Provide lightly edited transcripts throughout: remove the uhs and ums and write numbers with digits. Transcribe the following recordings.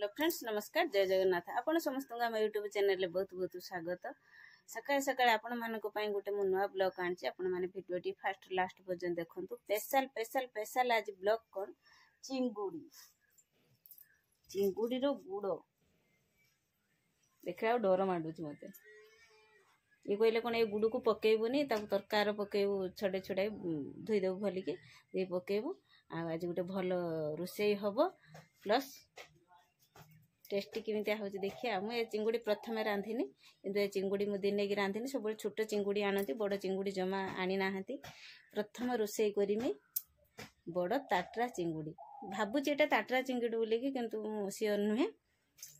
hello friends नमस्कार जय जगन्नाथ आपण समस्त आम यूट्यूब चैनल बहुत बहुत स्वागत सकाळ सकाळ आपण मानक पई गोटे मु नुआ ब्लॉग आनछि आपण माने वीडियोटी फर्स्ट लास्ट पर्यंत देखंतु स्पेशल स्पेशल स्पेशल आज ब्लॉग कोन चिंगुड़ी रो गुड़ देखा डर माडुछि मते ये कहले कोन ए गुड़ को पकेइबोनी ताको तरकार पकेइबो छडे छडे धोई देबो भलिके दे पकेइबो आज गोटे भल रोषेई हबो प्लस टेस्टी केमितिया होची देखिए मुझे चिंगुड़ी प्रथम रांधिनी किंतु चिंगुड़ी मु दिन की रांधिनी सब छोट चिंगुड़ी आनती बड़ चिंगुड़ी जमा आनी नाहंती प्रथम रोषेई करमी बड़ ताटरा चिंगुड़ी भाबुची एटा ताटरा चिंगुड़ी बोलिकी किंतु सियोर नुहे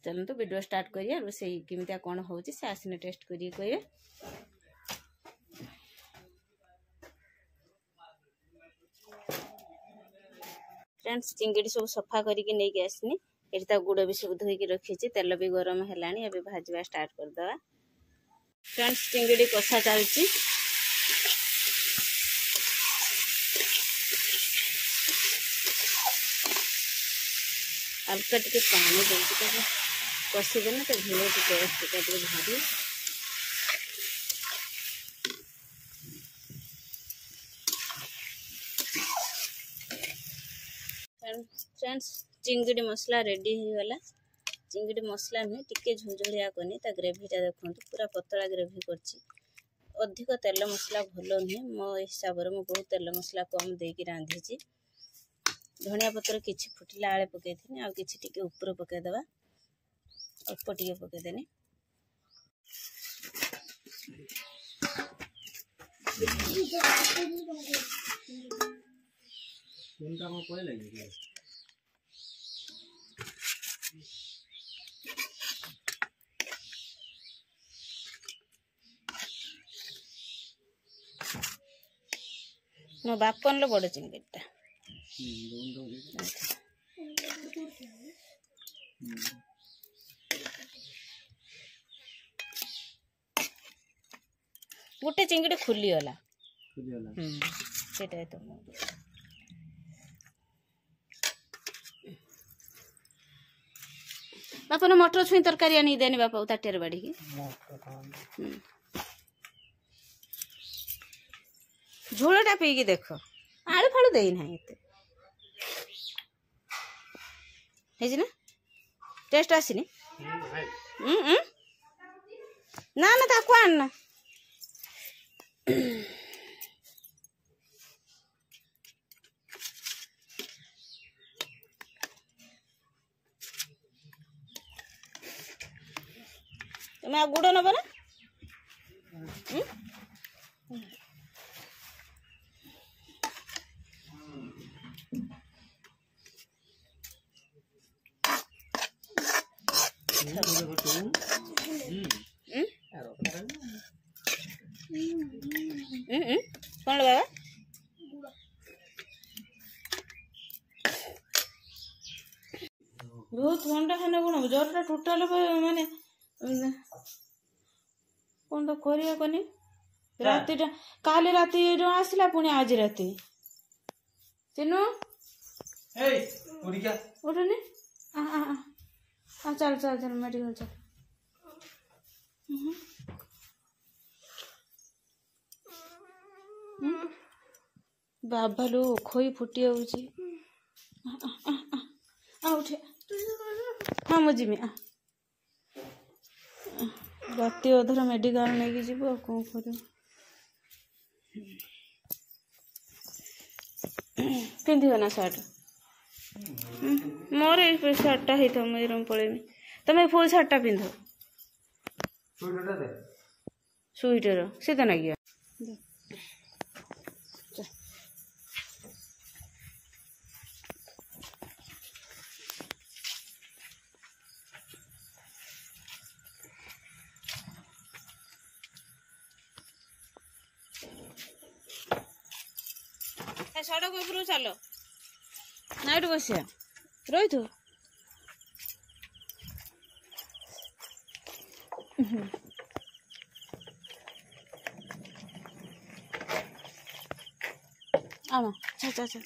चलतु वीडियो स्टार्ट करिया रोषेई केमितिया कोन होची से आसिने टेस्ट करिए कहबे फ्रेंड्स चिंगुड़ी सब सफा करके नहीं के आसनी एटा गुड़ भी सब धोई रखी तेल भी गरम है भाजवा स्टार्ट करदे फ्रेंड्स चिंगुड़ी कषा चलती हल्का टे पानी देती कषिदेने तो झोल टेस्ट भारी फ्रेंड्स चिंगुड़ी मसला रेडी हो गला चिंगुड़ी मसला नुहे टिके झुंझुलिया करनी ता ग्रेवीटा देखो पूरा पतला ग्रेवी करछि अधिक तेल मसला भल नुहे मो हिसाब से बहुत तेल मसला कम देकी रांधि धनिया पत्र किछि फुटिला आले पकई थी आ किछि टिके ऊपर पकई देबा अल्प टिके पकई देनी मो बापन लो बड़ चिंगुड़ीटा गोटे चिंगुड़ी खुलीगला सेटा तो बापा ने मटर छुई तरकारी आनी देनी बापा ताटिया बाड़ी की झोलटा पीकी देख आलू फालू दे ना ना टेस्ट आसनी ना ना ताको आना तुम्हें गुड़ नब ना कौन बाबा बहुत ठंडा खाना कौन ज्वरटा टोटाल माने कौन तो करिया कनी रातीटा काली राती आसला पुणी आज राती चिन्नु उठनी चल चल चल मेडिकल चल बाबा लो खोई फुटी आउची उठे हाँ मुझे राति अधर मेडिकल नहीं जीव कौन कर पिंधिब ना सार्ट मोर ये सार्टा ही था मुझे रूम पड़ेमी तुम फुल सार्टा पिंध स्वेटर शीत लगे सड़क ऊपर चलो नाइट बसिया रही थो आमा चा चा चा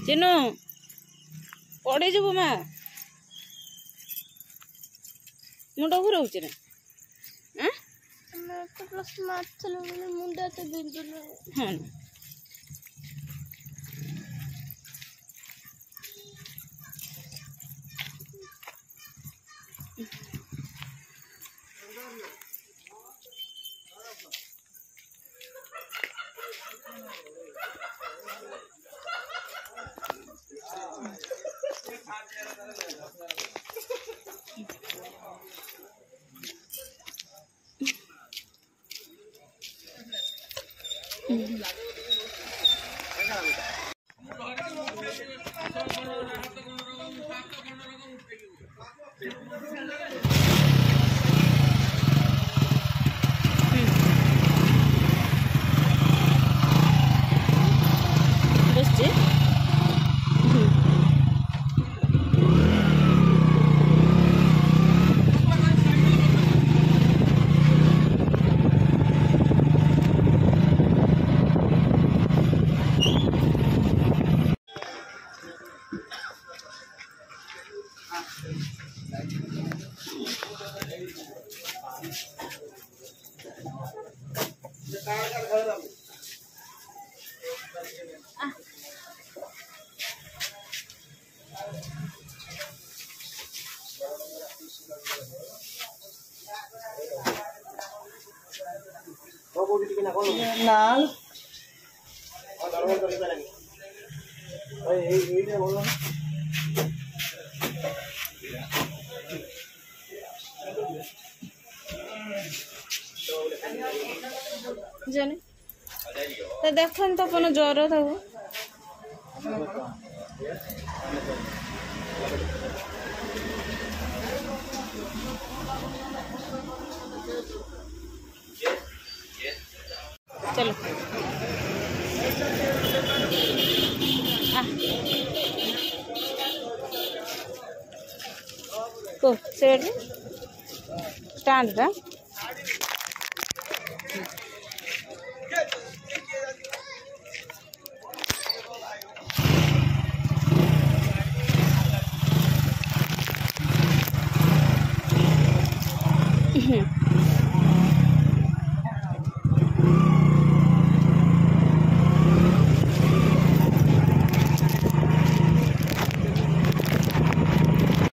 चिनू पड़े जब माँ मुंड घुराऊे ना हाँ लाल जाने तो देखन तो अपन ज्वर था चलो को से स्टैंड